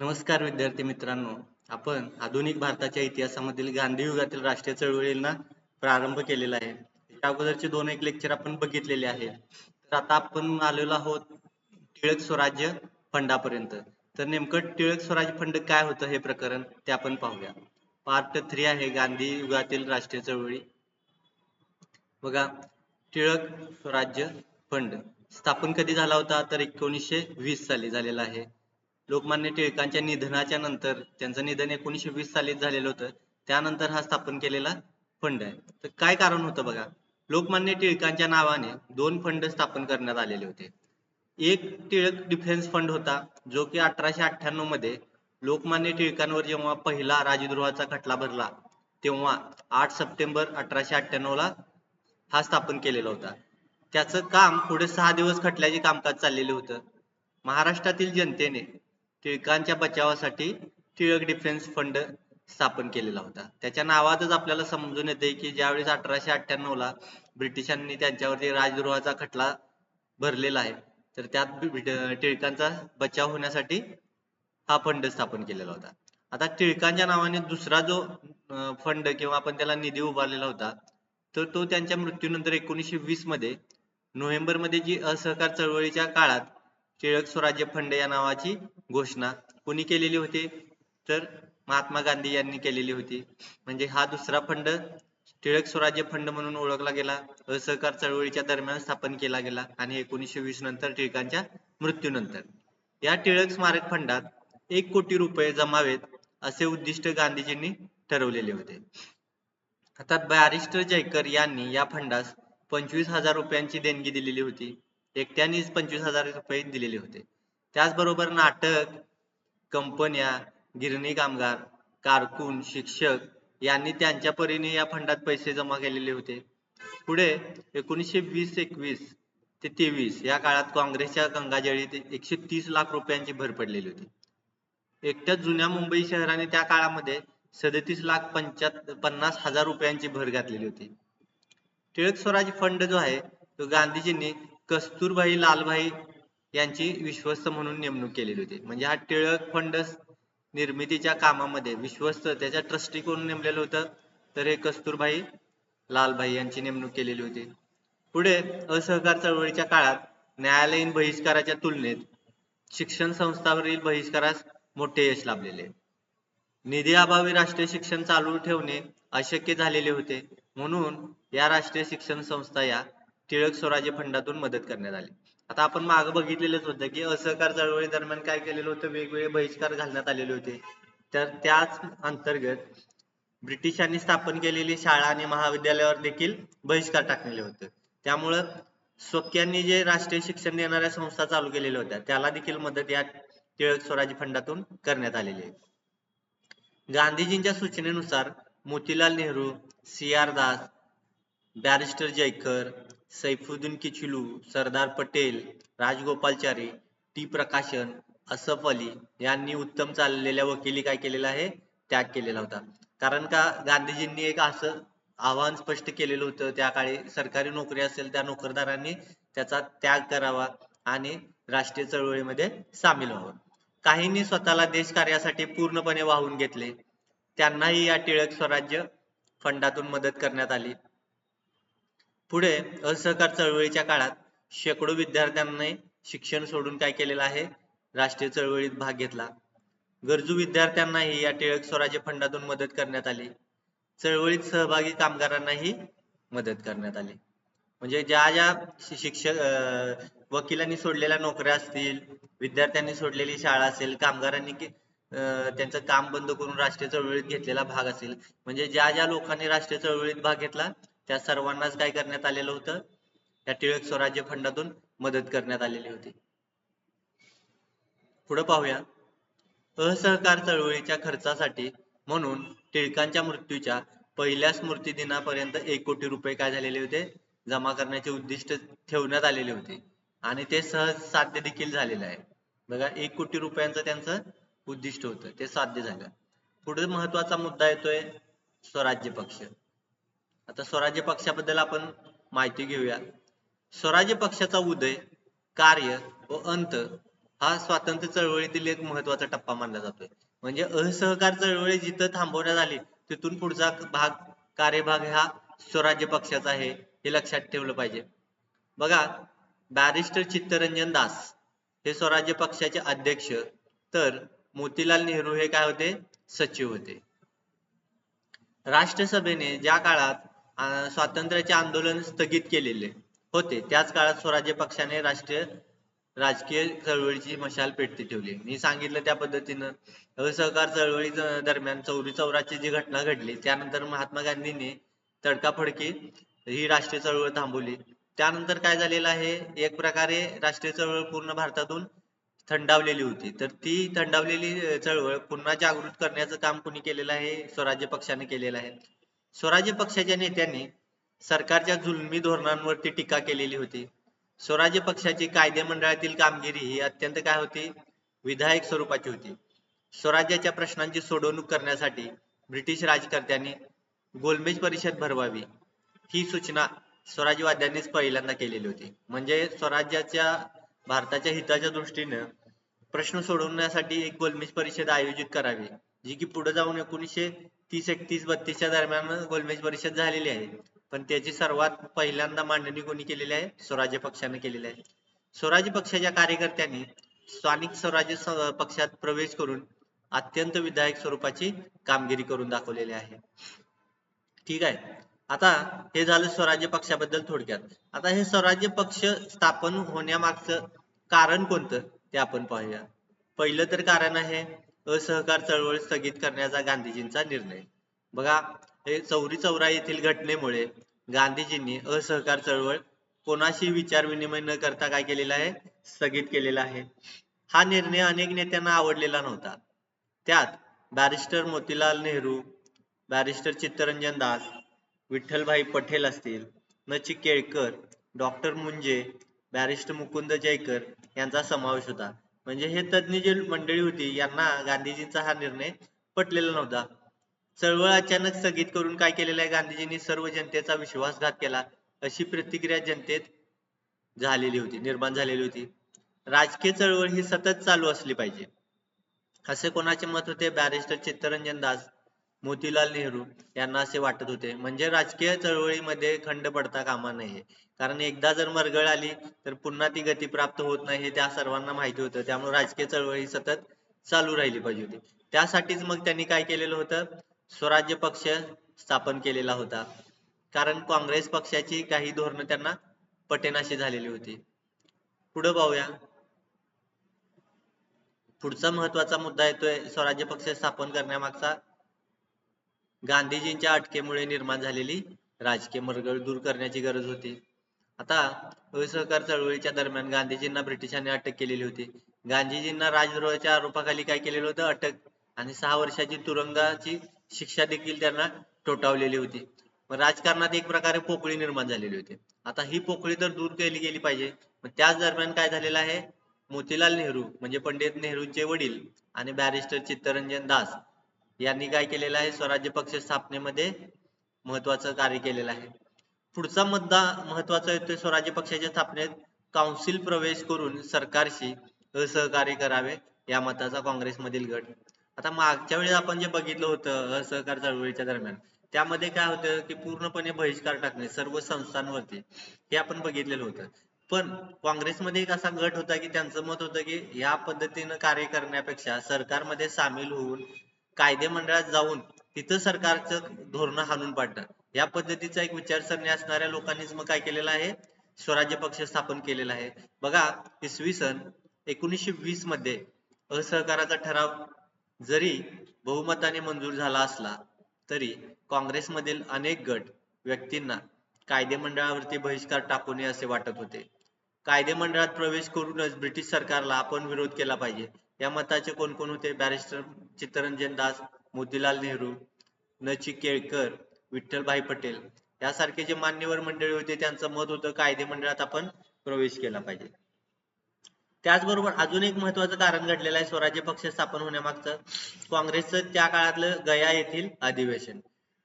नमस्कार विद्यार्थी मित्रांनो. आपण आधुनिक भारताच्या इतिहासामधील गांधी युगातील राष्ट्रीय चळवळींना प्रारंभ केलेला आहे. त्या अगोदरचे दोन एक लेक्चर आपण बघितलेले आहेत. तर आता आपण आलेलो आहोत टिळक स्वराज्य फंडापर्यंत. तर नेमकं टिळक स्वराज्य फंड काय होतं हे प्रकरण ते आपण पाहूया. पार्ट 3 आहे गांधी युगातील राष्ट्रीय चळवळी. बघा, टिळक स्वराज्य फंड स्थापन कधी झाला होता तर 1920 साली झालेला आहे. लोकमान्य टिळकांच्या निधनाच्या नंतर त्यांचं निधन 1920 सालीच झालेलं होतं. त्यानंतर हा स्थापन केलेला फंड आहे. तर काय कारण होतं बघा, लोकमान्य टिळकांच्या नावाने दोन फंड स्थापन करण्यात आलेले होते. एक टिळक डिफेन्स फंड होता, जो की 1898 मध्ये लोकमान्य टिळकांवर जेव्हा पहिला राजद्रोहाचा खटला भरला तेव्हा 8 सप्टेंबर 1898 ला हा स्थापन केलेला होता. त्याचं काम पुढे 6 दिवस खटल्याचे कामकाज चाललेलं होतं. महाराष्ट्रातील जनतेने टिळकांच्या बचावासाठी टिळक डिफेन्स फंड स्थापन केलेला होता. त्याच्या नावातच आपल्याला समजून येते की ज्यावेळेस 1898 ला ब्रिटिशांनी त्यांच्यावरती राजद्रोहाचा खटला भरलेला आहे, तर त्यात टिळकांचा बचाव होण्यासाठी हा फंड स्थापन केलेला होता. आता टिळकांच्या नावाने दुसरा जो फंड किंवा आपण त्याला निधी उभारलेला होता, तर तो त्यांच्या मृत्यूनंतर 1920 मध्ये नोव्हेंबर मध्ये जी असहकार चळवळीच्या काळात टिळक स्वराज्य फंड या नावाची घोषणा कोणी केलेली होती तर महात्मा गांधी यांनी केलेली होती. म्हणजे हा दुसरा फंड टिळक स्वराज्य फंड म्हणून ओळखला गेला. असहकार चळवळीच्या दरम्यान स्थापन केला गेला आणि 1920 नंतर टिळकांच्या मृत्यूनंतर या टिळक स्मारक फंडात 1 कोटी रुपये जमावेत असे उद्दिष्ट गांधीजींनी ठरवलेले होते. आता बॅरिस्टर जयकर यांनी या फंडास 25,000 रुपयांची देणगी दिलेली होती. एकट्यानेच 25,000 रुपये दिलेले होते. त्याचबरोबर नाटक, कंपन्या, गिरणी कामगार, कारकून, शिक्षक यांनी त्यांच्या परीने या फंडात पैसे जमा केलेले होते. पुढे 1920-21 ते 23 या काळात काँग्रेसच्या गंगाजळीत 130 लाख रुपयांची भर पडलेली होती. एकट्या जुन्या मुंबई शहराने त्या काळामध्ये 37,50,000 रुपयांची भर घातलेली होती. टिळक स्वराज फंड जो आहे तो गांधीजींनी कस्तुरभाई लालभाई यांची विश्वस्त म्हणून नेमणूक केलेली होती. म्हणजे हा टिळक फंड निर्मितीच्या कामामध्ये विश्वस्त त्याच्या ट्रस्टी कोण नेमलेलं होतं तर हे कस्तुरभाई लालभाई यांची नेमणूक केलेली होती. पुढे असहकार चळवळीच्या काळात न्यायालयीन बहिष्काराच्या तुलनेत शिक्षण संस्थांवरील बहिष्कारास मोठे यश लाभलेले. निधी अभावी राष्ट्रीय शिक्षण चालू ठेवणे अशक्य झालेले होते, म्हणून या राष्ट्रीय शिक्षण संस्था या टिळक स्वराज्य फंडातून मदत करण्यात आली. आता आपण मागे बघितलेलंच होतं की असहकार चळवळी दरम्यान काय केलेलं होतं, वेगवेगळे बहिष्कार घालण्यात आलेले होते. तर त्याच अंतर्गत ब्रिटिशांनी स्थापन केलेली शाळा आणि महाविद्यालयावर देखील बहिष्कार टाकलेले होते. त्यामुळं स्वकीयांनी जे राष्ट्रीय शिक्षण देणाऱ्या संस्था चालू केलेल्या होत्या त्याला देखील मदत या टिळक स्वराज्य फंडातून करण्यात आलेली आहे. गांधीजींच्या सूचनेनुसार Motilal Nehru, C R Das, barrister Jayakar, Saifuddin Kitchlew, Sardar Patel, Rajagopalachari, T Prakashan, Asaf Ali यांनी उत्तम चाललेल्या वकिली काय केलेला आहे त्याग केलेला होता. कारण का गांधीजींनी एक असं आव्हान स्पष्ट केलेलं होतं, त्या काळी सरकारी नोकरी असेल त्या नोकरदारांनी त्याचा त्याग करावा आणि राष्ट्रीय चळवळीमध्ये सामील व्हावं. काहींनी स्वतःला देशकार्यासाठी पूर्णपणे वाहून घेतले. त्यांनाही या टिळक स्वराज्य फंडातून मदत करण्यात आली. पुढे असहकार चळवळीच्या काळात शेकडो विद्यार्थ्यांनी शिक्षण सोडून काय केलेलं आहे राष्ट्रीय चळवळीत भाग घेतला. गरजू विद्यार्थ्यांनाही या टिळक स्वराज्य फंडातून मदत करण्यात आली. चळवळीत सहभागी कामगारांनाही मदत करण्यात आली. म्हणजे ज्या ज्या शिक्षक वकिलांनी सोडलेल्या नोकऱ्या असतील, विद्यार्थ्यांनी सोडलेली शाळा असेल, कामगारांनी त्यांचं काम बंद करून राष्ट्रीय चळवळीत घेतलेला भाग असेल, म्हणजे ज्या ज्या लोकांनी राष्ट्रीय चळवळीत भाग घेतला त्या सर्वांनाच काय करण्यात आलेलं होतं, या टिळक स्वराज्य फंडातून मदत करण्यात आलेली होती. पुढे पाहूया. असहकार चळवळीच्या खर्चासाठी म्हणून टिळकांच्या मृत्यूच्या पहिल्या स्मृती दिनापर्यंत 1 कोटी रुपये काय झालेले होते जमा करण्याचे उद्दिष्ट ठेवण्यात आलेले होते आणि ते सहज साध्य देखील झालेलं आहे. बघा, 1 कोटी रुपयांचं त्यांचं उद्दिष्ट होतं, ते साध्य झालं. पुढे महत्वाचा मुद्दा येतोय स्वराज्य पक्ष. आता स्वराज्य पक्षाबद्दल आपण माहिती घेऊया. स्वराज्य पक्षाचा उदय, कार्य व अंत हा स्वातंत्र्य चळवळीतील एक महत्वाचा टप्पा मानला जातोय. म्हणजे असहकार चळवळी जिथं थांबवण्यात आली तिथून पुढचा कार्यभाग हा स्वराज्य पक्षाचा आहे, हे लक्षात ठेवलं पाहिजे. बघा, बॅरिस्टर चित्तरंजन दास हे स्वराज्य पक्षाचे अध्यक्ष, तर मोतीलाल नेहरू हे काय होते, सचिव होते. राष्ट्रसभेने ज्या काळात स्वातंत्र्याचे आंदोलन स्थगित केलेले होते, त्याच काळात स्वराज्य पक्षाने राजकीय चळवळीची मशाल पेटती ठेवली. मी सांगितलं त्या पद्धतीनं असहकार चळवळी दरम्यान चौरी चौराची जी घटना घडली, त्यानंतर महात्मा गांधींनी तडकाफडकी ही राष्ट्रीय चळवळ थांबवली. त्यानंतर काय झालेलं आहे, एक प्रकारे राष्ट्रीय चळवळ पूर्ण भारतातून थंडावलेली होती. तर ती थंडावलेली चळवळ पुन्हा जागृत करण्याचं काम कोणी केलेलं आहे, स्वराज्य पक्षाने केलेलं आहे. स्वराज्य पक्षाच्या नेत्यांनी सरकारच्या जुलमी धोरणांवरती टीका केलेली होती. स्वराज्य पक्षाची कायदे मंडळातील कामगिरी ही अत्यंत काय होती, विधायक स्वरूपाची होती. स्वराज्याच्या प्रश्नांची सोडवणूक करण्यासाठी ब्रिटिश राज्यकर्त्यांनी गोलमेज परिषद भरवावी, ही सूचना स्वराज्यवाद्यांनीच पहिल्यांदा केलेली होती. म्हणजे स्वराज्याच्या भारताच्या हिताच्या दृष्टीनं प्रश्न सोडवण्यासाठी एक गोलमेज परिषद आयोजित करावी, जी की पुढे जाऊन 1930-31-32च्या दरम्यान गोलमेज परिषद झालेली आहे. पण त्याची सर्वात पहिल्यांदा मांडणी कोणी केलेली आहे, स्वराज्य पक्षाने केलेली आहे. स्वराज्य पक्षाच्या कार्यकर्त्यांनी स्थानिक स्वराज्य पक्षात प्रवेश करून अत्यंत विधायक स्वरूपाची कामगिरी करून दाखवलेली आहे. ठीक आहे. आता हे झालं स्वराज्य पक्षाबद्दल थोडक्यात. आता हे स्वराज्य पक्ष स्थापन होण्यामागचं कारण कोणतं ते आपण पाहूया. पहिलं तर कारण आहे असहकार चळवळ स्थगित करण्याचा गांधीजींचा निर्णय. बघा, हे चौरी चौरा येथील घटनेमुळे गांधीजींनी असहकार चळवळ कोणाशी विचार विनिमय न करता काय केलेला आहे, स्थगित केलेला आहे. हा निर्णय अनेक नेत्यांना आवडलेला नव्हता. त्यात बॅरिस्टर मोतीलाल नेहरू, बॅरिस्टर चित्तरंजन दास, विठ्ठलभाई पटेल असतील, न.चि. केळकर, डॉक्टर मुंजे, बॅरिस्टर मुकुंद जयकर यांचा समावेश होता. म्हणजे हे तज्ञ जे मंडळी होती यांना गांधीजींचा हा निर्णय पटलेला नव्हता. चळवळ अचानक स्थगित करून काय केलेलं आहे, गांधीजींनी सर्व जनतेचा विश्वासघात केला, अशी प्रतिक्रिया जनतेत निर्माण झालेली होती. राजकीय चळवळ ही सतत चालू असली पाहिजे, असे कोणाचे मत होते, बॅरिस्टर चित्तरंजन दास, मोतीलाल नेहरू यांना असे वाटत होते. म्हणजे राजकीय चळवळीमध्ये खंड पडता कामा नये, कारण एकदा जर मरगळ आली तर पुन्हा ती गती प्राप्त होत नाही, हे त्या सर्वांना माहिती होतं. त्यामुळे राजकीय चळवळी सतत चालू राहिली पाहिजे होती. त्यासाठीच मग त्यांनी काय केलेलं होतं, स्वराज्य पक्ष स्थापन केलेला होता. कारण काँग्रेस पक्षाची काही धोरणं त्यांना पटेनाशी झालेली होती. पुढे पाहूया. पुढचा महत्वाचा मुद्दा येतोय स्वराज्य पक्ष स्थापन करण्यामागचा गांधीजींच्या अटकेमुळे निर्माण झालेली राजकीय मरगळ दूर करण्याची गरज होती. आता असहकार चळवळीच्या दरम्यान गांधीजींना ब्रिटिशांनी अटक केलेली होती. गांधीजींना राजद्रोहाच्या आरोपाखाली काय केलेलं होतं, अटक आणि 6 वर्षाची तुरुंगाची शिक्षा देखील त्यांना ठोठावलेली होती. मग राजकारणात एक प्रकारे पोकळी निर्माण झालेली होती. आता ही पोकळी तर दूर केली गेली पाहिजे. मग त्याच दरम्यान काय झालेलं आहे, मोतीलाल नेहरू म्हणजे पंडित नेहरूंचे वडील आणि बॅरिस्टर चित्तरंजन दास यांनी काय केलेलं आहे, स्वराज्य पक्ष स्थापनेमध्ये महत्वाचं कार्य केलेलं आहे. पुढचा मुद्दा महत्वाचा येतोय स्वराज्य पक्षाच्या स्थापनेत काउन्सिल प्रवेश करून सरकारशी असहकार्य करावे या मताचा काँग्रेसमधील गट. आता मागच्या वेळेस आपण जे बघितलं होतं असहकार चळवळीच्या दरम्यान, त्यामध्ये काय होतं की पूर्णपणे बहिष्कार टाकणे सर्व संस्थांवरती, हे आपण बघितलेलं होतं. पण काँग्रेसमध्ये एक असा गट होता की त्यांचं मत होतं की या पद्धतीनं कार्य करण्यापेक्षा सरकारमध्ये सामील होऊन कायदे मंडळात जाऊन तिथं सरकारचं धोरण हाणून पाडणं, या पद्धतीचा एक विचारसरणी असणाऱ्या लोकांनीच मग काय केलेलं आहे, स्वराज्य पक्ष स्थापन केलेला आहे. बघा, इसवी सन 1920 मध्ये असहकाराचा ठराव जरी बहुमताने मंजूर झाला असला तरी काँग्रेसमधील अनेक गट व्यक्तींना कायदे मंडळावरती बहिष्कार टाकू नये असे वाटत होते. कायदे मंडळात प्रवेश करूनच ब्रिटिश सरकारला आपण विरोध केला पाहिजे, या मताचे कोण कोण होते, बॅरिस्टर चित्तरंजन दास, मोतीलाल नेहरू, न.चि. केळकर, विठ्ठलभाई पटेल यासारखे जे मान्यवर मंडळी होते त्यांचं मत होतं कायदे मंडळात आपण प्रवेश केला पाहिजे. त्याचबरोबर अजून एक महत्वाचं कारण घडलेलं आहे स्वराज्य पक्ष स्थापन होण्यामागचं, काँग्रेसचं त्या काळातलं गया येथील अधिवेशन.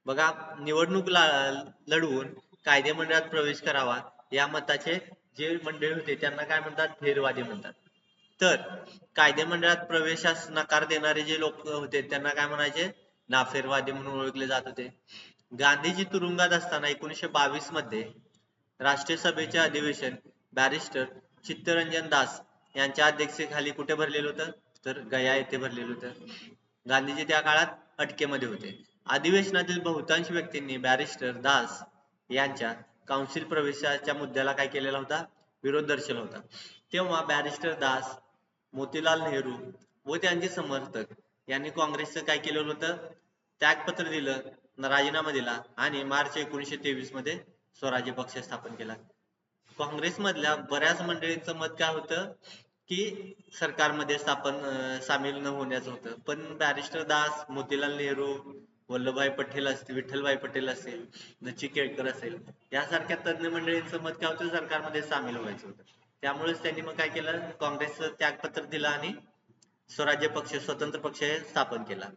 बघा, निवडणूक लढवून कायदे मंडळात प्रवेश करावा या मताचे जे मंडळी होते त्यांना काय म्हणतात, थेरवादी म्हणतात. तर कायदेमंडळात प्रवेशास नकार देणारे जे लोक होते त्यांना काय म्हणायचे, नाफेरवादी म्हणून ओळखले जात होते. गांधीजी तुरुंगात असताना 1922 मध्ये राष्ट्रीय सभेचे अधिवेशन बॅरिस्टर चित्तरंजन दास यांच्या अध्यक्षतेखाली कुठे भरलेलं होतं, तर गया येथे भरलेलं होतं. गांधीजी त्या काळात अटकेमध्ये होते. अधिवेशनातील बहुतांश व्यक्तींनी बॅरिस्टर दास यांच्या काउन्सिल प्रवेशाच्या मुद्द्याला काय केलेला होता, विरोध दर्शवला होता. तेव्हा बॅरिस्टर दास, मोतीलाल नेहरू व त्यांचे समर्थक यांनी काँग्रेसचं काय केलेलं होतं, त्यागपत्र दिलं, राजीनामा दिला आणि मार्च 1923 मध्ये स्वराज्य पक्ष स्थापन केला. काँग्रेसमधल्या बऱ्याच मंडळींचं मत काय होतं की सरकारमध्ये सामील न होण्याचं होतं. पण बॅरिस्टर दास, मोतीलाल नेहरू, वल्लभभाई पटेल असतील, विठ्ठलभाई पटेल असेल, नची केळकर असेल, यासारख्या तज्ञ मंडळींचं मत काय होतं, सरकारमध्ये सामील व्हायचं होतं. त्यामुळेच त्यांनी मग काय केलं, काँग्रेसचं त्यागपत्र दिलं आणि स्वराज्य पक्ष, स्वतंत्र पक्ष स्थापन केला.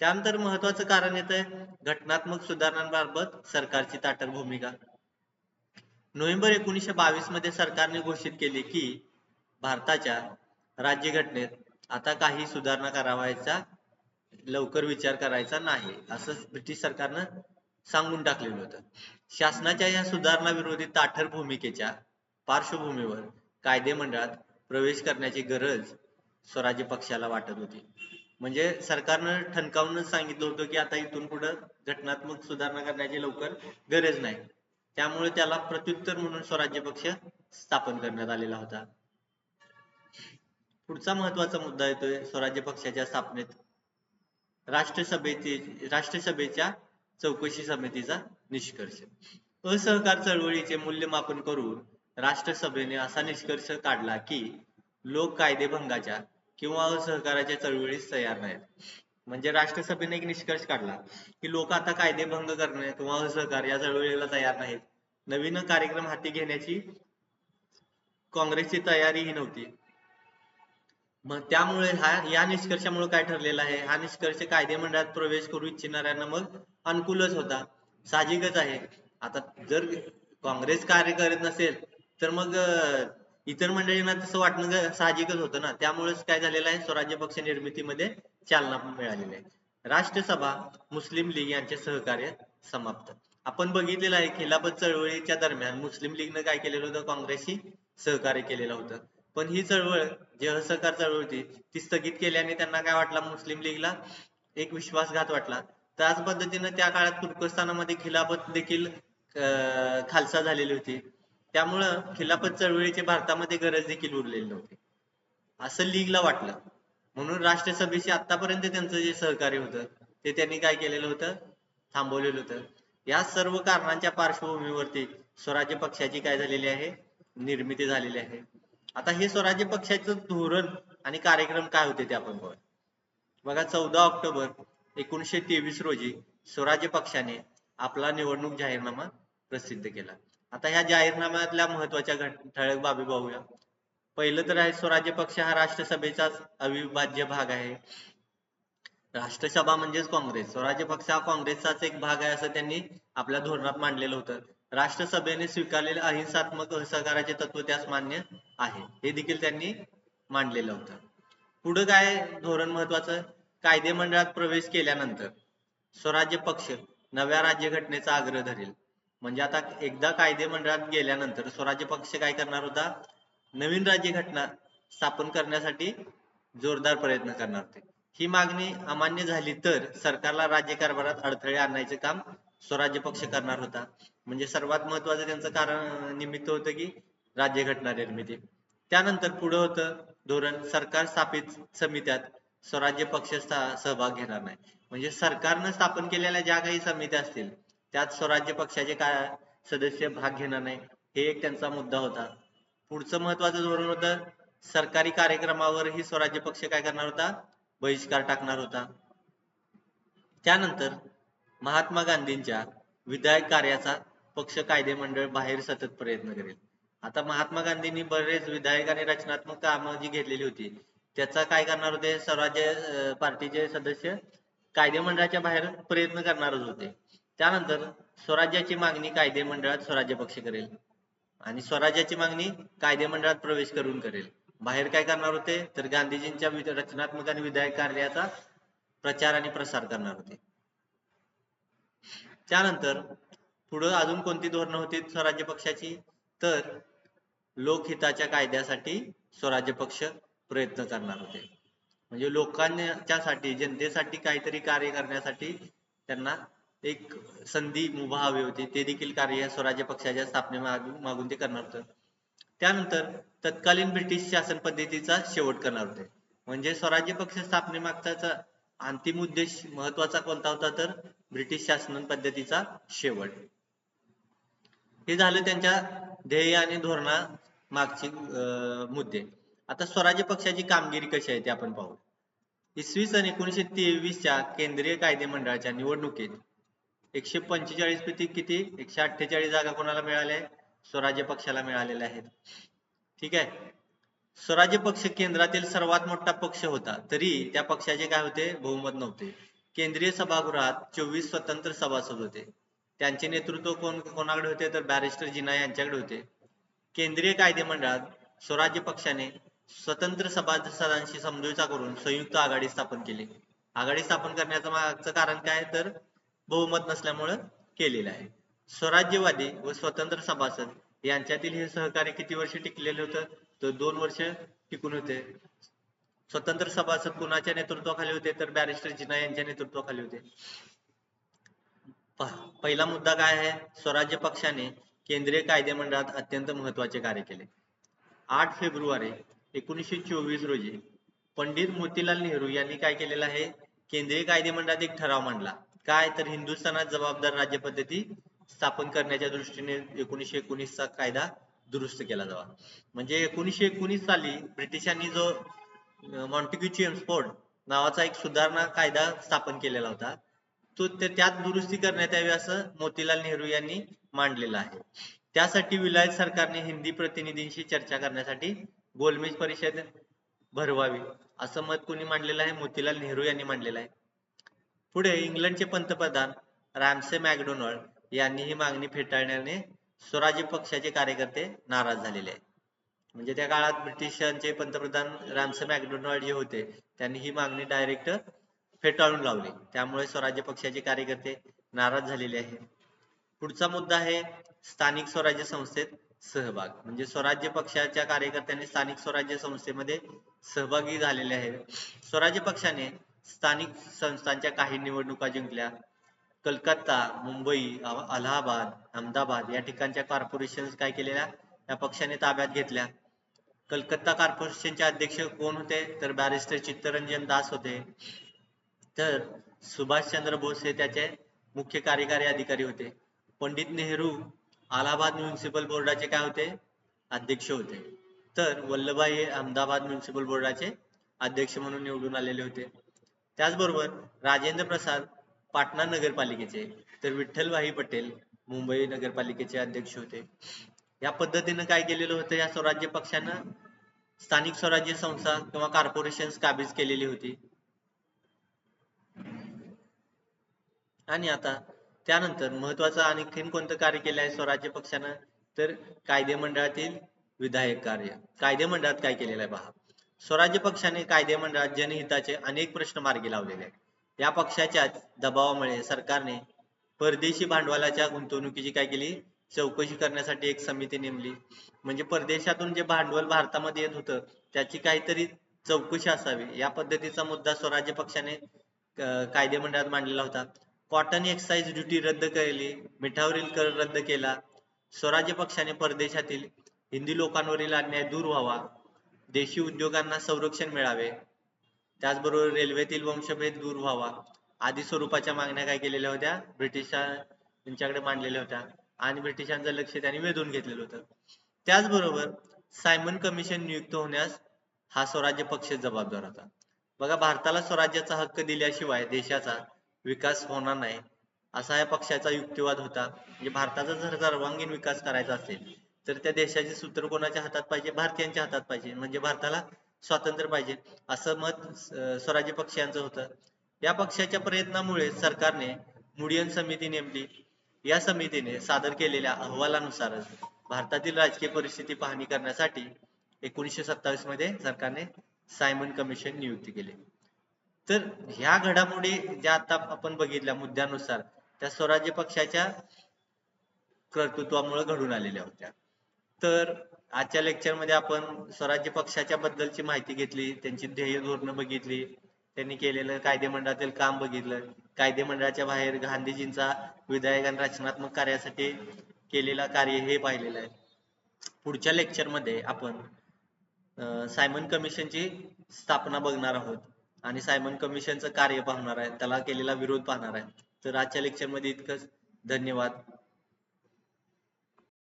त्यानंतर महत्वाचं कारण येतंय घटनात्मक सुधारणांबाबत सरकारची ताठर भूमिका. नोव्हेंबर 1922 मध्ये सरकारने घोषित केले की भारताच्या राज्यघटनेत आता काही सुधारणा करावायचा लवकर विचार करायचा नाही, असं ब्रिटिश सरकारनं सांगून टाकलेलं होतं. शासनाच्या या सुधारणा विरोधी ताठर भूमिकेच्या पार्श्वभूमीवर कायदेमंडळात प्रवेश करण्याची गरज स्वराज्य पक्षाला वाटत होती. म्हणजे सरकारनं ठणकावूनच सांगितलं होतं की आता इथून पुढे घटनात्मक सुधारणा करण्याची लवकर गरज नाही. त्यामुळे त्याला प्रत्युत्तर म्हणून स्वराज्य पक्ष स्थापन करण्यात आलेला होता. पुढचा महत्वाचा मुद्दा येतोय स्वराज्य पक्षाच्या स्थापनेत राष्ट्रसभेच्या चौकशी समितीचा निष्कर्ष. असहकार चळवळीचे मूल्यमापन करून राष्ट्रसभेने असा निष्कर्ष काढला की लोक कायदेभंगाच्या किंवा असहकाराच्या चळवळीस तयार नाहीत. म्हणजे राष्ट्रसभेने एक निष्कर्ष काढला की लोक आता कायदेभंग करणे किंवा असहकार या चळवळीला तयार नाहीत. नवीन कार्यक्रम हाती घेण्याची काँग्रेसची तयारीही नव्हती. मग त्यामुळे या निष्कर्षामुळे काय ठरलेलं आहे, हा निष्कर्ष कायदेमंडळात प्रवेश करू इच्छिणाऱ्यांना मग अनुकूलच होता. साहजिकच आहे. आता जर काँग्रेस कार्य करत नसेल तर मग इतर मंडळींना तसं वाटणं साहजिकच होतं ना. त्यामुळेच काय झालेलं आहे, स्वराज्य पक्ष निर्मितीमध्ये चालना मिळालेली आहे. राष्ट्रसभा, मुस्लिम लीग यांचे सहकार्य समाप्त. आपण बघितलेलं आहे खिलाफत चळवळीच्या दरम्यान मुस्लिम लीगनं काय केलेलं होतं, काँग्रेसशी सहकार्य केलेलं होतं. पण ही चळवळ जी असहकार चळवळ होती ती स्थगित केल्याने त्यांना काय वाटला, मुस्लिम लीगला एक विश्वासघात वाटला. त्याच पद्धतीनं त्या काळात तुर्कस्तानामध्ये खिलाफत देखील खालसा झालेली होती. त्यामुळं खिलाफत चळवळीची भारतामध्ये गरज देखील उरलेली नव्हती असं लीगला वाटलं. म्हणून राष्ट्रसभेशी आतापर्यंत त्यांचं जे सहकार्य होतं ते त्यांनी काय केलेलं होतं, थांबवलेलं होतं. या सर्व कारणांच्या पार्श्वभूमीवरती स्वराज्य पक्षाची काय झालेली आहे, निर्मिती झालेली आहे. आता हे स्वराज्य पक्षाचं धोरण आणि कार्यक्रम काय होते ते आपण बघूया. बघा, 14 ऑक्टोबर 1923 रोजी स्वराज्य पक्षाने आपला निवडणूक जाहीरनामा प्रसिद्ध केला. आता ह्या जाहीरनाम्यातल्या महत्वाच्या ठळक बाबी पाहूया. पहिलं तर आहे, स्वराज्य पक्ष हा राष्ट्रसभेचाच अविभाज्य भाग आहे. राष्ट्रसभा म्हणजेच काँग्रेस, स्वराज्य पक्ष हा काँग्रेसचाच एक भाग आहे असं त्यांनी आपल्या धोरणात मांडलेलं होतं. राष्ट्रसभेने स्वीकारलेले अहिंसात्मक असहकाराचे तत्व त्यास मान्य आहे, हे देखील त्यांनी मांडलेलं होतं. पुढं काय धोरण महत्वाचं, कायदेमंडळात प्रवेश केल्यानंतर स्वराज्य पक्ष नव्या राज्यघटनेचा आग्रह धरेल. म्हणजे आता एकदा कायदेमंडळात गेल्यानंतर स्वराज्य पक्ष काय करणार होता, नवीन राज्यघटना स्थापन करण्यासाठी जोरदार प्रयत्न करणार होते. ही मागणी अमान्य झाली तर सरकारला राज्यकारभारात अडथळे आणायचे काम स्वराज्य पक्ष करणार होता. म्हणजे सर्वात महत्वाचं त्यांचं कारण निमित्त होतं की राज्यघटना निर्मिती. त्यानंतर पुढे होतं धोरण, सरकार स्थापित समित्यात स्वराज्य पक्ष सहभाग घेणार नाही. म्हणजे सरकारनं स्थापन केलेल्या ज्या काही समित्या असतील त्यात स्वराज्य पक्षाचे काय सदस्य भाग घेणार नाही, हे एक त्यांचा मुद्दा होता. पुढचं महत्वाचं धोरण होतं, सरकारी कार्यक्रमावरही स्वराज्य पक्ष काय करणार होता, बहिष्कार टाकणार होता. त्यानंतर महात्मा गांधींच्या विधायक कार्याचा पक्ष कायदेमंडळ बाहेर सतत प्रयत्न करेल. आता महात्मा गांधींनी बरेच विधायक आणि रचनात्मक कामं जी घेतलेली होती त्याचा काय करणार होते, स्वराज्य पार्टीचे सदस्य कायदेमंडळाच्या बाहेर प्रयत्न करणारच होते. त्यानंतर स्वराज्याची मागणी कायदेमंडळात स्वराज्य पक्ष करेल आणि स्वराज्याची मागणी कायदेमंडळात प्रवेश करून करेल. बाहेर काय करणार होते तर गांधीजींच्या रचनात्मक आणि विधायक कार्याचा प्रचार आणि प्रसार करणार होते. त्यानंतर पुढं अजून कोणती धोरणं होती स्वराज्य पक्षाची, तर लोकहिताच्या कायद्यासाठी स्वराज्य पक्ष प्रयत्न करणार होते. म्हणजे लोकांच्यासाठी, जनतेसाठी काहीतरी कार्य करण्यासाठी त्यांना एक संधी मुभा हवी होती. ते देखील कार्य स्वराज्य पक्षाच्या स्थापनेमागून ते करणार होतं. त्यानंतर तत्कालीन ब्रिटिश शासन पद्धतीचा शेवट करणार होते. म्हणजे स्वराज्य पक्ष स्थापनेमागचा अंतिम उद्देश महत्वाचा कोणता होता तर ब्रिटिश शासन पद्धतीचा शेवट. हे झालं त्यांच्या ध्येय आणि धोरणा मागचे मुद्दे. आता स्वराज्य पक्षाची कामगिरी कशी आहे ते आपण पाहू. इसवी सन 1923च्या केंद्रीय कायदे मंडळाच्या निवडणुकीत 145 पैकी किती 148 जागा कोणाला मिळाल्या? स्वराज्य पक्षाला मिळालेल्या आहेत. ठीक आहे. स्वराज्य पक्ष केंद्रातील सर्वात मोठा पक्ष होता, तरी त्या पक्षाचे काय होते? बहुमत नव्हते. केंद्रीय सभागृहात 24 स्वतंत्र सभासद होते. त्यांचे नेतृत्व कोणाकडे होते तर बॅरिस्टर जिना यांच्याकडे होते. केंद्रीय कायदे मंडळात स्वराज्य पक्षाने स्वतंत्र सभासदांशी समझोता करून संयुक्त आघाडी स्थापन केली. आघाडी स्थापन करण्याचं मागचं कारण काय तर बहुमत नसल्यामुळे केलेलं आहे. स्वराज्यवादी व स्वतंत्र सभासद यांच्यातील हे सहकार्य किती वर्ष टिकलेले होतं तर 2 वर्ष टिकून होते. स्वतंत्र सभासद कुणाच्या नेतृत्वाखाली होते तर बॅरिस्टर जिना यांच्या नेतृत्वाखाली होते. पहिला मुद्दा काय आहे? स्वराज्य पक्षाने केंद्रीय कायदे मंडळात अत्यंत महत्वाचे कार्य केले. 8 फेब्रुवारी 1924 रोजी पंडित मोतीलाल नेहरू यांनी काय केलेलं आहे? केंद्रीय कायदे मंडळात एक ठराव मांडला. काय तर हिंदुस्थानात जबाबदार राज्य पद्धती स्थापन करण्याच्या दृष्टीने 1919 चा कायदा दुरुस्त केला जावा. म्हणजे 1919 साली ब्रिटिशांनी जो मॉन्टेग्यू कोड नावाचा एक सुधारणा कायदा स्थापन केलेला होता, तो त्यात दुरुस्ती करण्यात यावी असं मोतीलाल नेहरू यांनी मांडलेलं आहे. त्यासाठी विलायत सरकारने हिंदी प्रतिनिधींशी चर्चा करण्यासाठी गोलमेज परिषद भरवावी असं मत कोणी मांडलेलं आहे? मोतीलाल नेहरू यांनी मांडलेलं आहे. पुढे इंग्लंडचे पंतप्रधान रॅमसे मॅकडोनाल्ड यांनी ही मागणी फेटाळल्याने स्वराज्य पक्षाचे कार्यकर्ते नाराज झालेले आहेत. म्हणजे त्या काळात ब्रिटिशांचे पंतप्रधान रॅमसे मॅकडोनाल्ड जे होते त्यांनी ही मागणी डायरेक्ट फेटाळून लावली. त्यामुळे स्वराज्य पक्षाचे कार्यकर्ते नाराज झालेले आहेत. पुढचा मुद्दा आहे स्थानिक स्वराज्य संस्थेत सहभाग. म्हणजे स्वराज्य पक्षाच्या कार्यकर्त्यांनी स्थानिक स्वराज्य संस्थेमध्ये सहभागी झालेले आहेत. स्वराज्य पक्षाने स्थानिक संस्थांच्या काही निवडणुका जिंकल्या. कलकत्ता, मुंबई, अलाहाबाद, अहमदाबाद या ठिकाणच्या कॉर्पोरेशन काय केलेल्या या पक्षाने ताब्यात घेतल्या. कलकत्ता कॉर्पोरेशनचे अध्यक्ष कोण होते तर बॅरिस्टर चित्तरंजन दास होते. तर सुभाषचंद्र बोस हे त्याचे मुख्य कार्यकारी अधिकारी होते. पंडित नेहरू अलाहाबाद म्युनिसिपल बोर्डाचे काय होते? अध्यक्ष होते. तर वल्लभभाई हे अहमदाबाद म्युनिसिपल बोर्डाचे अध्यक्ष म्हणून निवडून आलेले होते. त्याचबरोबर राजेंद्र प्रसाद पाटणा नगरपालिकेचे, तर विठ्ठलभाई पटेल मुंबई नगरपालिकेचे अध्यक्ष होते. या पद्धतीनं काय केलेलं होतं? या स्वराज्य पक्षानं स्थानिक स्वराज्य संस्था किंवा कॉर्पोरेशन काबीज केलेली होती. आणि आता त्यानंतर महत्वाचं आणखीन कोणतं कार्य केलं आहे स्वराज्य पक्षानं तर कायदे मंडळातील विधायक कार्य. कायदे मंडळात काय केलेलं आहे पहा. स्वराज्य पक्षाने कायदे मंडळात जनहिताचे अनेक प्रश्न मार्गी लावलेले आहेत. या पक्षाच्या दबावामुळे सरकारने परदेशी भांडवलाच्या गुंतवणुकीची काय केली? चौकशी करण्यासाठी एक समिती नेमली. म्हणजे परदेशातून जे भांडवल भारतामध्ये येत होतं त्याची काहीतरी चौकशी असावी या पद्धतीचा मुद्दा स्वराज्य पक्षाने कायदे मंडळात मांडलेला होता. कॉटन एक्साइज ड्युटी रद्द केली. मिठावरील कर रद्द केला. स्वराज्य पक्षाने परदेशातील हिंदी लोकांवरील अन्याय दूर व्हावा, देशी उद्योगांना संरक्षण मिळावे, त्याचबरोबर रेल्वेतील वंशभेद दूर व्हावा आदी स्वरूपाच्या मागण्या काय केलेल्या होत्या? ब्रिटिशांच्याकडे मांडलेल्या होत्या आणि ब्रिटिशांचं लक्ष त्यांनी वेधून घेतलेलं होतं. त्याचबरोबर सायमन कमिशन नियुक्त होण्यास हा स्वराज्य पक्ष जबाबदार होता. बघा, भारताला स्वराज्याचा हक्क दिल्याशिवाय देशाचा विकास होणार नाही असा या पक्षाचा युक्तिवाद होता. म्हणजे भारताचा जर सर्वांगीण विकास करायचा असेल तर त्या देशाचे सूत्र कोणाच्या हातात पाहिजे? भारतीयांच्या हातात पाहिजे. म्हणजे भारताला स्वातंत्र्य पाहिजे असं मत स्वराज्य पक्षांचं होतं. या पक्षाच्या प्रयत्नामुळे सरकारने मुडियन समिती नेमली. या समितीने सादर केलेल्या अहवालानुसारच भारतातील राजकीय परिस्थिती पाहणी करण्यासाठी 1927 मध्ये सरकारने सायमन कमिशन नियुक्ती केली. तर ह्या घडामोडी ज्या आता आपण बघितल्या मुद्द्यानुसार त्या स्वराज्य पक्षाच्या कर्तृत्वामुळे घडून आलेल्या होत्या. तर आजच्या लेक्चर मध्ये आपण स्वराज्य पक्षाच्या बद्दलची माहिती घेतली, त्यांची ध्येय धोरणं बघितली, त्यांनी केलेलं कायदेमंडळातील काम बघितलं, कायदेमंडळाच्या बाहेर गांधीजींचा विधायक आणि रचनात्मक कार्यासाठी केलेला कार्य हे पाहिलेलं आहे. पुढच्या लेक्चर मध्ये आपण सायमन कमिशनची स्थापना बघणार आहोत आणि सायमन कमिशनचं कार्य पाहणार आहे, त्याला केलेला विरोध पाहणार आहे. तर आजच्या लेक्चर मध्ये इतकंच. धन्यवाद.